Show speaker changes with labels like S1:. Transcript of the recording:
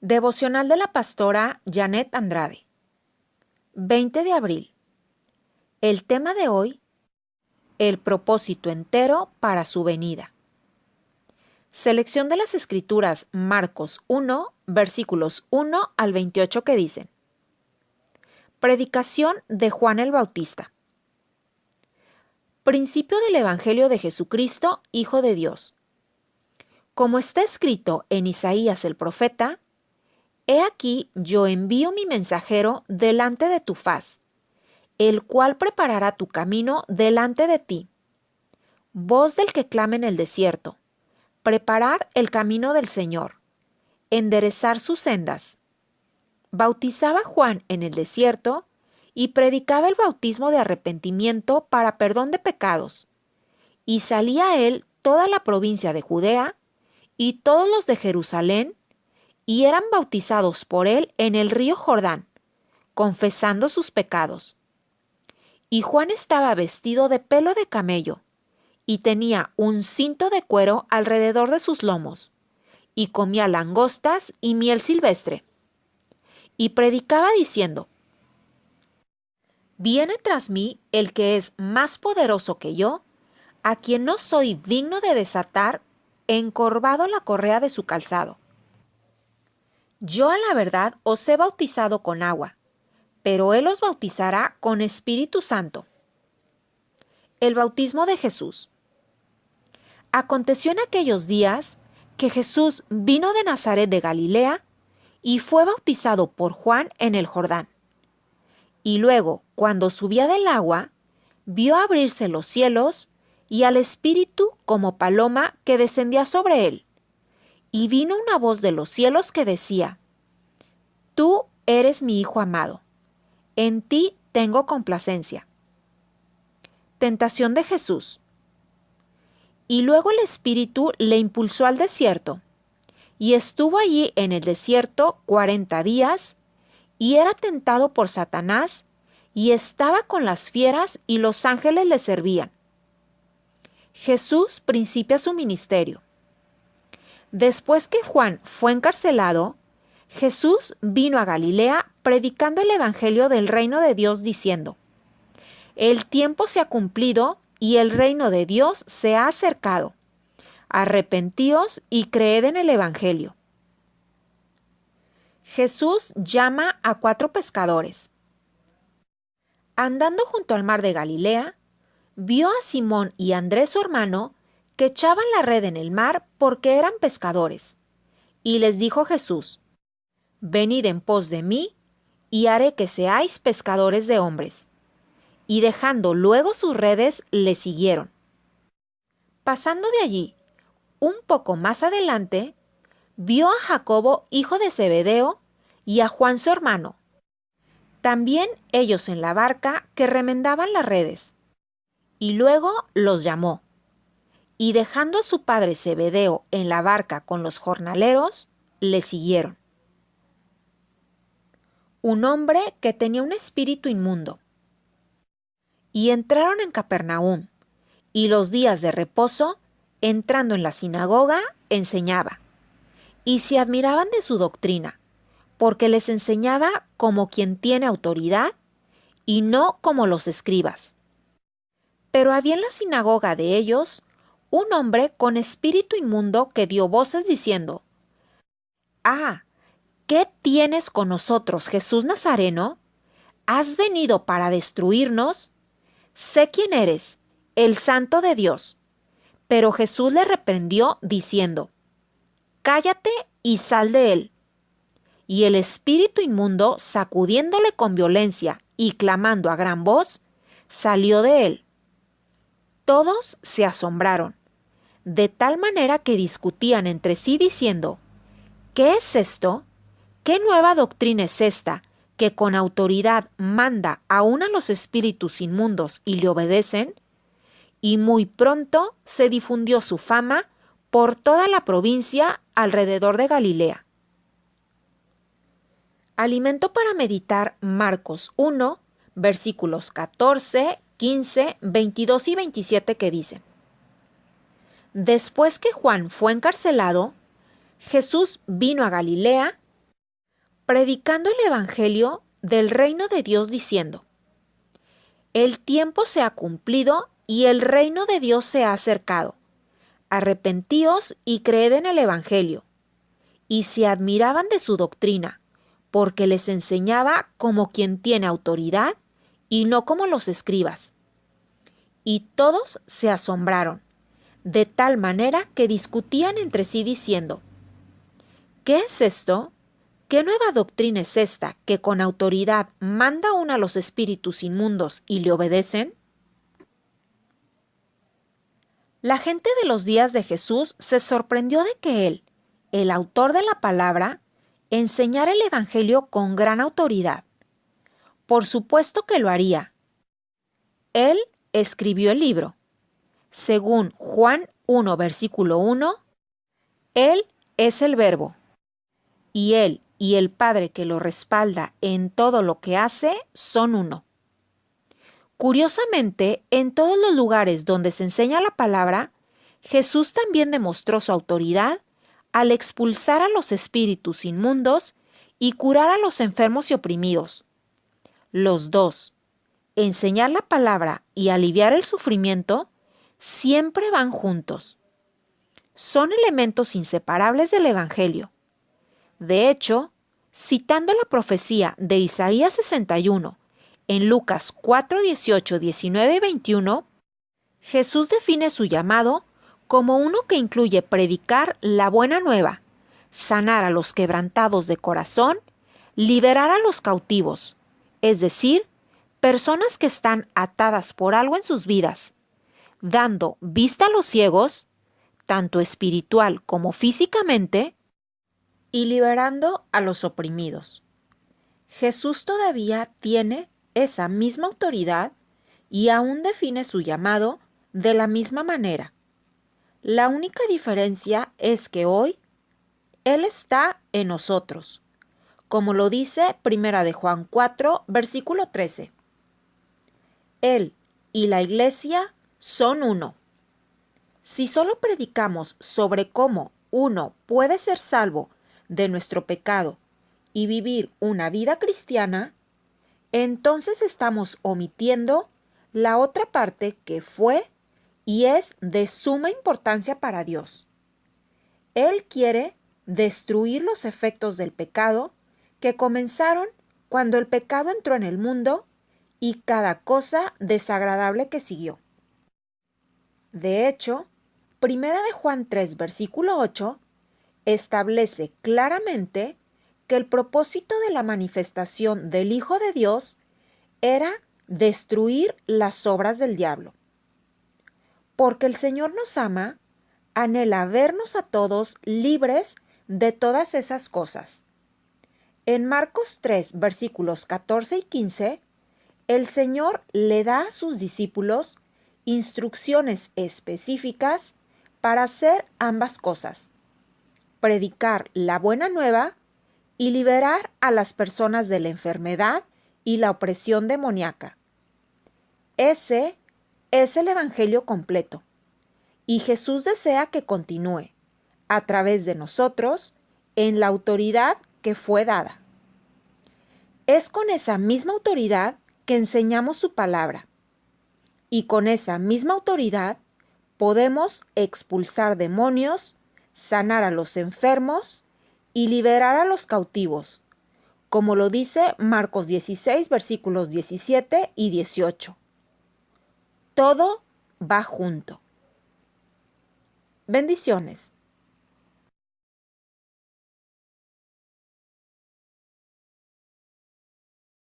S1: Devocional de la pastora Janet Andrade. 20 de abril. El tema de hoy, el propósito entero para su venida. Selección de las Escrituras Marcos 1, versículos 1 al 28 que dicen: Predicación de Juan el Bautista. Principio del Evangelio de Jesucristo, Hijo de Dios. Como está escrito en Isaías el profeta: He aquí yo envío mi mensajero delante de tu faz, el cual preparará tu camino delante de ti. Voz del que clama en el desierto: preparad el camino del Señor, enderezar sus sendas. Bautizaba Juan en el desierto y predicaba el bautismo de arrepentimiento para perdón de pecados. Y salía a él toda la provincia de Judea y todos los de Jerusalén, y eran bautizados por él en el río Jordán, confesando sus pecados. Y Juan estaba vestido de pelo de camello, y tenía un cinto de cuero alrededor de sus lomos, y comía langostas y miel silvestre. Y predicaba diciendo: Viene tras mí el que es más poderoso que yo, a quien no soy digno de desatar encorvado la correa de su calzado. Yo a la verdad os he bautizado con agua, pero él os bautizará con Espíritu Santo. El bautismo de Jesús. Aconteció en aquellos días que Jesús vino de Nazaret de Galilea y fue bautizado por Juan en el Jordán. Y luego, cuando subía del agua, vio abrirse los cielos y al Espíritu como paloma que descendía sobre él. Y vino una voz de los cielos que decía: Tú eres mi Hijo amado, en ti tengo complacencia. Tentación de Jesús. Y luego el Espíritu le impulsó al desierto, y estuvo allí en el desierto 40 días, y era tentado por Satanás, y estaba con las fieras, y los ángeles le servían. Jesús principia su ministerio. Después que Juan fue encarcelado, Jesús vino a Galilea predicando el Evangelio del reino de Dios diciendo: El tiempo se ha cumplido y el reino de Dios se ha acercado. Arrepentíos y creed en el Evangelio. Jesús llama a 4 pescadores. Andando junto al mar de Galilea, vio a Simón y a Andrés su hermano que echaban la red en el mar porque eran pescadores. Y les dijo Jesús: Venid en pos de mí, y haré que seáis pescadores de hombres. Y dejando luego sus redes, le siguieron. Pasando de allí, un poco más adelante, vio a Jacobo, hijo de Zebedeo, y a Juan su hermano, también ellos en la barca que remendaban las redes. Y luego los llamó. Y dejando a su padre Zebedeo en la barca con los jornaleros, le siguieron. Un hombre que tenía un espíritu inmundo. Y entraron en Capernaum, y los días de reposo, entrando en la sinagoga, enseñaba. Y se admiraban de su doctrina, porque les enseñaba como quien tiene autoridad, y no como los escribas. Pero había en la sinagoga de ellos un hombre con espíritu inmundo que dio voces diciendo: Ah, ¿qué tienes con nosotros, Jesús Nazareno? ¿Has venido para destruirnos? Sé quién eres, el Santo de Dios. Pero Jesús le reprendió diciendo: Cállate y sal de él. Y el espíritu inmundo, sacudiéndole con violencia y clamando a gran voz, salió de él. Todos se asombraron, de tal manera que discutían entre sí diciendo: ¿Qué es esto? ¿Qué nueva doctrina es esta, que con autoridad manda aún a los espíritus inmundos y le obedecen? Y muy pronto se difundió su fama por toda la provincia alrededor de Galilea. Alimento para meditar Marcos 1, versículos 14, 15, 22 y 27 que dicen: Después que Juan fue encarcelado, Jesús vino a Galilea predicando el Evangelio del reino de Dios diciendo: el tiempo se ha cumplido y el reino de Dios se ha acercado. Arrepentíos y creed en el Evangelio. Y se admiraban de su doctrina, porque les enseñaba como quien tiene autoridad y no como los escribas. Y todos se asombraron, de tal manera que discutían entre sí diciendo: ¿qué es esto? ¿Qué nueva doctrina es esta que con autoridad manda uno a los espíritus inmundos y le obedecen? La gente de los días de Jesús se sorprendió de que él, el autor de la palabra, enseñara el Evangelio con gran autoridad. Por supuesto que lo haría. Él escribió el libro. Según Juan 1, versículo 1, Él es el Verbo. Y Él y el Padre que lo respalda en todo lo que hace son uno. Curiosamente, en todos los lugares donde se enseña la palabra, Jesús también demostró su autoridad al expulsar a los espíritus inmundos y curar a los enfermos y oprimidos. Los dos, enseñar la palabra y aliviar el sufrimiento, siempre van juntos. Son elementos inseparables del Evangelio. De hecho, citando la profecía de Isaías 61, en Lucas 4, 18, 19 y 21, Jesús define su llamado como uno que incluye predicar la buena nueva, sanar a los quebrantados de corazón, liberar a los cautivos, es decir, personas que están atadas por algo en sus vidas, dando vista a los ciegos, tanto espiritual como físicamente, y liberando a los oprimidos. Jesús todavía tiene esa misma autoridad y aún define su llamado de la misma manera. La única diferencia es que hoy Él está en nosotros, como lo dice 1 de Juan 4, versículo 13. Él y la Iglesia son uno. Si solo predicamos sobre cómo uno puede ser salvo de nuestro pecado y vivir una vida cristiana, entonces estamos omitiendo la otra parte que fue y es de suma importancia para Dios. Él quiere destruir los efectos del pecado que comenzaron cuando el pecado entró en el mundo y cada cosa desagradable que siguió. De hecho, 1 de Juan 3, versículo 8, establece claramente que el propósito de la manifestación del Hijo de Dios era destruir las obras del diablo. Porque el Señor nos ama, anhela vernos a todos libres de todas esas cosas. En Marcos 3, versículos 14 y 15, el Señor le da a sus discípulos instrucciones específicas para hacer ambas cosas: predicar la buena nueva y liberar a las personas de la enfermedad y la opresión demoníaca. Ese es el Evangelio completo, y Jesús desea que continúe, a través de nosotros, en la autoridad que fue dada. Es con esa misma autoridad que enseñamos su palabra, y con esa misma autoridad podemos expulsar demonios, sanar a los enfermos y liberar a los cautivos, como lo dice Marcos 16, versículos 17 y 18. Todo va junto. Bendiciones.